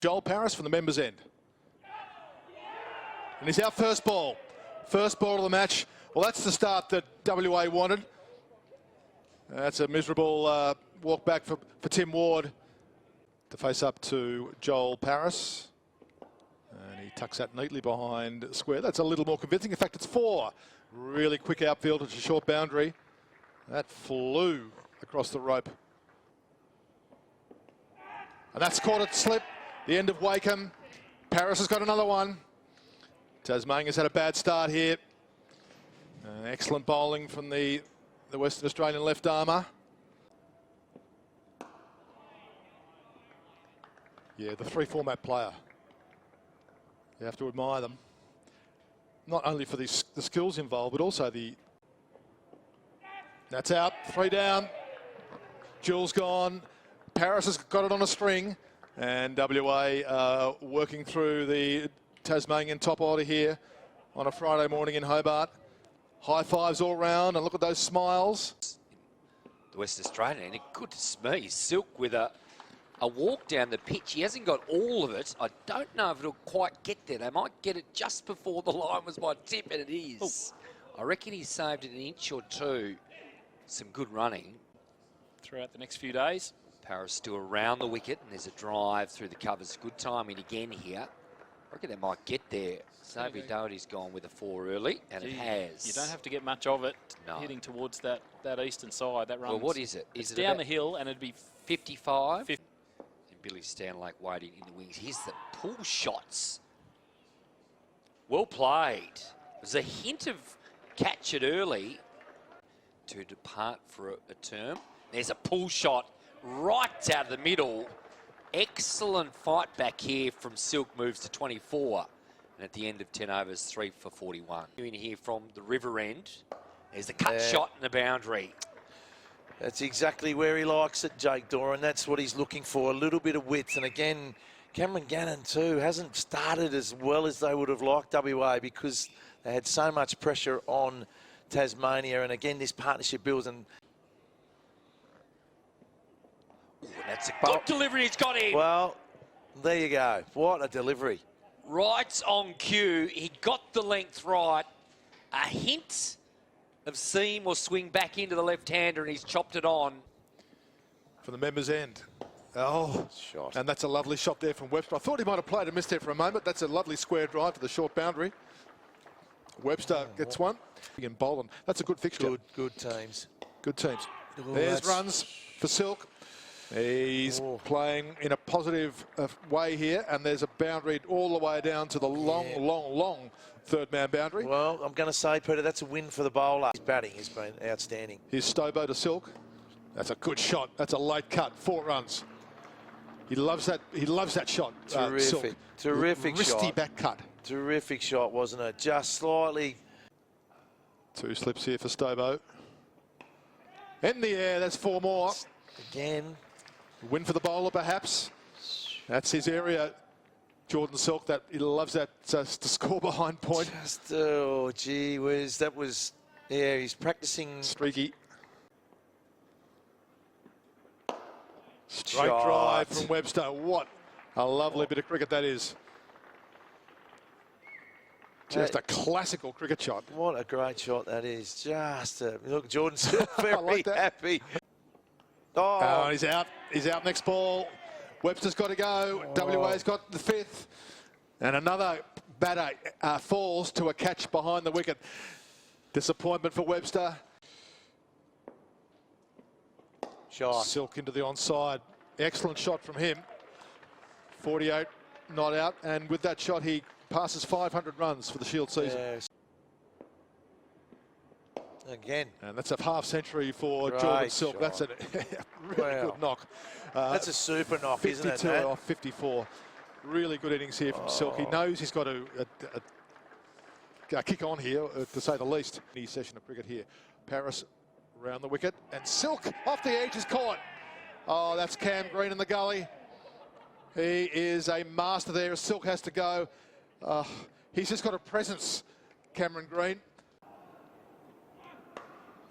Joel Paris from the members' end. And he's our first ball. First ball of the match. Well, that's the start that WA wanted. That's a miserable walk back for Tim Ward to face up to Joel Paris. And he tucks that neatly behind square. That's a little more convincing. In fact, it's 4. Really quick outfield. It's a short boundary. That flew across the rope. And that's caught it slip. The end of Wakeham. Paris has got another one. Tasmania has had a bad start here. Excellent bowling from the Western Australian left armour. Yeah, the 3-format player. You have to admire them. Not only for the skills involved, but also the... That's out, 3 down. Jules gone. Paris has got it on a string. And WA working through the Tasmanian top order here on a Friday morning in Hobart. High fives all round, and look at those smiles. The West Australian, and goodness me, Silk with a walk down the pitch. He hasn't got all of it. I don't know if it'll quite get there. They might get it just before the line was my tip, and it is. I reckon he saved it an inch or two. Some good running. Throughout the next few days. Paris still around the wicket, and there's a drive through the covers. Good timing again here. I reckon they might get there. Xavier Doherty's gone with a 4 early, and it has. You don't have to get much of it heading towards that eastern side. That runs. Well, what is it? It's down the hill, and it'd be 55. And Billy Stanlake waiting in the wings. Here's the pull shots. Well played. There's a hint of catch it early to depart for a term. There's a pull shot right out of the middle. Excellent fight back here from Silk, moves to 24. And at the end of 10 overs, 3 for 41. In here from the river end, there's the cut shot and the boundary. That's exactly where he likes it, Jake Doran. That's what he's looking for, a little bit of width. And again, Cameron Gannon too hasn't started as well as they would have liked WA because they had so much pressure on Tasmania. And again, this partnership builds. And that's a good delivery he's got in. Well, there you go. What a delivery. Right on cue. He got the length right. A hint of seam or swing back into the left-hander, and he's chopped it on. From the members' end. Oh, shot. And that's a lovely shot there from Webster. I thought he might have played a miss there for a moment. That's a lovely square drive to the short boundary. Webster gets one. And Boland. That's a good fixture. Good teams. Good teams. There's runs for Silk. He's playing in a positive way here, and there's a boundary all the way down to the long third-man boundary. Well, I'm going to say, Peter, that's a win for the bowler. His batting has been outstanding. Here's Stobo to Silk. That's a good shot. That's a late cut. 4 runs. He loves that. He loves that shot. Terrific, Silk. terrific shot. Wristy back cut. Terrific shot, wasn't it? Just slightly. 2 slips here for Stobo. In the air. That's 4 more. Again. Win for the bowler, perhaps. That's his area, Jordan Silk. That he loves that to score behind point. Just, oh, gee whiz. That was, yeah, he's practicing. Streaky. Straight drive from Webster. What a lovely bit of cricket that is. Just a classical cricket shot. What a great shot that is. Just, look, Jordan Silk very happy. Oh, he's out. He's out next ball. Webster's got to go. WA's got the 5th. And another batter falls to a catch behind the wicket. Disappointment for Webster. Shot. Silk into the onside. Excellent shot from him. 48 not out. And with that shot, he passes 500 runs for the Shield season. Yes. Again. And that's a half century for Jordan Silk. Shot. That's a really good knock. That's a super knock, isn't it? 52 off 54. Really good innings here from Silk. He knows he's got to kick on here, to say the least. Any session of cricket here. Paris around the wicket. And Silk off the edge is caught. Oh, that's Cam Green in the gully. He is a master there. Silk has to go. He's just got a presence, Cameron Green.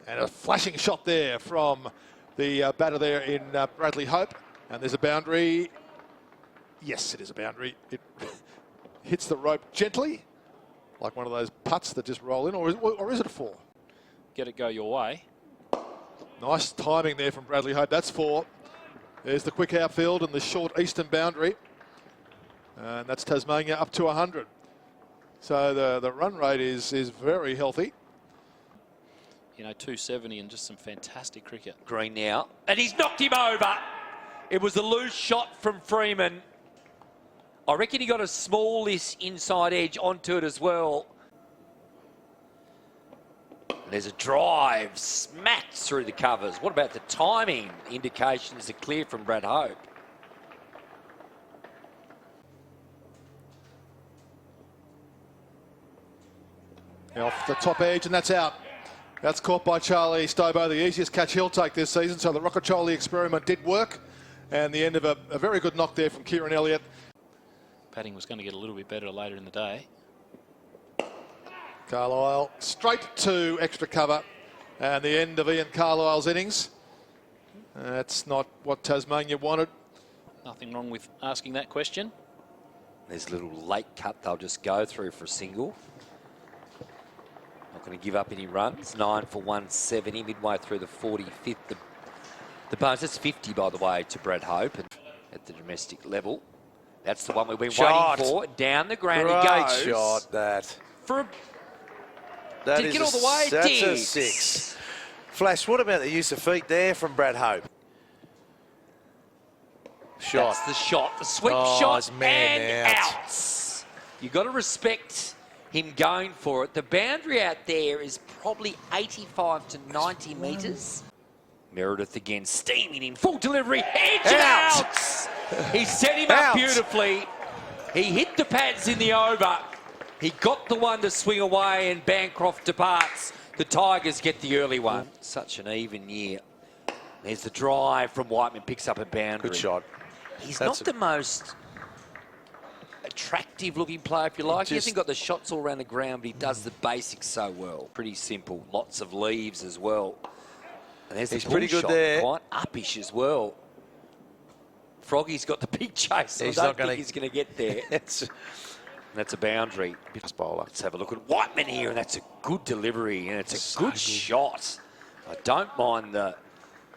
And a flashing shot there from the batter there in Bradley Hope. And there's a boundary. Yes, it is a boundary. It hits the rope gently, like one of those putts that just roll in, or is it a 4? Get it go your way. Nice timing there from Bradley Hope. That's 4. There's the quick outfield and the short eastern boundary. And that's Tasmania up to 100. So the run rate is very healthy. You know, 270 and just some fantastic cricket. Green now, and he's knocked him over. It was a loose shot from Freeman. I reckon he got a smallish inside edge onto it as well. And there's a drive, smacked through the covers. What about the timing? Indications are clear from Brad Hope. Off the top edge, and that's out. That's caught by Charlie Stobo, the easiest catch he'll take this season. So the Rockacholi experiment did work, and the end of a very good knock there from Kieran Elliott. Batting was going to get a little bit better later in the day. Carlisle straight to extra cover, and the end of Ian Carlisle's innings. That's not what Tasmania wanted. Nothing wrong with asking that question. There's a little late cut they'll just go through for a single. Not going to give up any runs. 9 for 170, midway through the 45th. The bonus, that's 50, by the way, to Brad Hope at the domestic level. That's the one we've been waiting for. Down the ground he goes. Great shot, that. For a, That did it is get all the way? That's Did. a 6. Flash, what about the use of feet there from Brad Hope? Shot. That's the shot. The sweep shot it's man and out. out. You've got to respect him going for it. The boundary out there is probably 85 to 90 metres. Meredith again, steaming in full delivery. Edge and Out. out. He set him up Out. beautifully. He hit the pads in the over. He got the one to swing away, and Bancroft departs. The Tigers get the early one. Such an even year. There's the drive from Whiteman, picks up a boundary. Good shot. He's That's not the most attractive looking player, if you like. He hasn't got the shots all around the ground, but he does the basics so well. Pretty simple. Lots of leaves as well. And there's He's the pretty pull good shot, there. quite uppish as well. Froggy's got the big chase. So He's I not don't think gonna- he's going to get there. It's That's a boundary. bowler. Let's have a look at Whiteman here, and that's a good delivery, and it's a good shot. I don't mind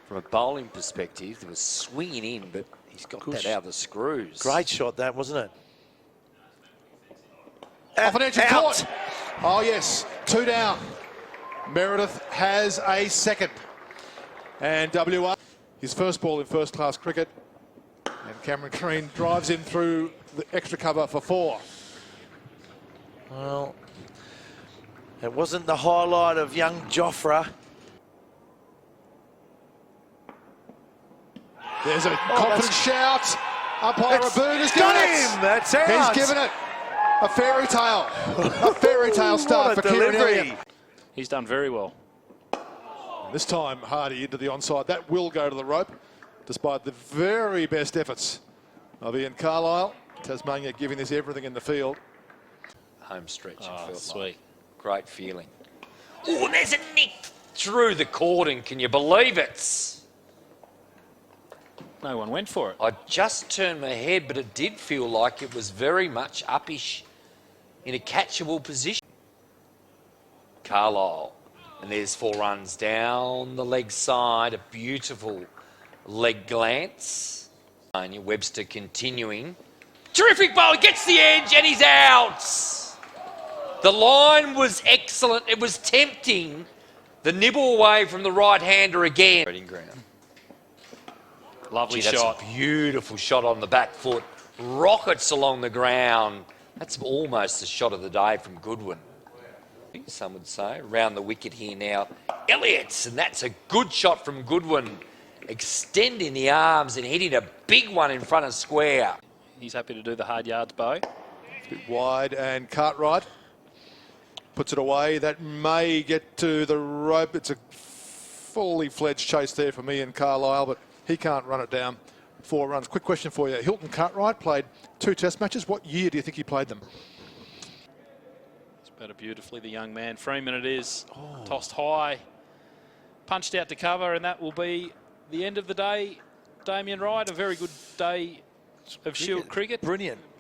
from a bowling perspective, it was swinging in, but he's got that out of the screws. Great shot, that, wasn't it? Off an edge of Out. court. Oh, yes. 2 down. Meredith has a second. And WA, his first ball in first-class cricket. And Cameron Green drives in through the extra cover for 4. Well, it wasn't the highlight of young Joffre. There's a confident shout. Umpire That's Aboon has got given it. him. That's out. He's given it a fairy tale. A fairy tale start for What a Kieran delivery. Elliott. He's done very well. This time, Hardy into the onside. That will go to the rope, despite the very best efforts of Ian Carlisle. Tasmania giving this everything in the field. Home stretch. It Oh, felt sweet. like. Great feeling. Oh, there's a nick through the cordon. Can you believe it? No one went for it. I just turned my head, but it did feel like it was very much uppish in a catchable position. Carlisle. And there's 4 runs down the leg side. A beautiful leg glance. Webster continuing. Terrific bowl. Gets the edge and he's out. The line was excellent. It was tempting. The nibble away from the right-hander again. Ground. Lovely Gee, that's shot. a beautiful shot on the back foot. Rockets along the ground. That's almost the shot of the day from Goodwin. Some would say. Around the wicket here now. Elliott's, and that's a good shot from Goodwin. Extending the arms and hitting a big one in front of square. He's happy to do the hard yards, Bo. Bit wide, and Cartwright puts it away. That may get to the rope. It's a fully fledged chase there for me and Carlisle, but he can't run it down. 4 runs. Quick question for you. Hilton Cartwright played 2 test matches. What year do you think he played them? He's batted beautifully, the young man. Freeman it is. Tossed high. Punched out to cover, and that will be the end of the day. Damien Wright, a very good day of Shield cricket. Brilliant.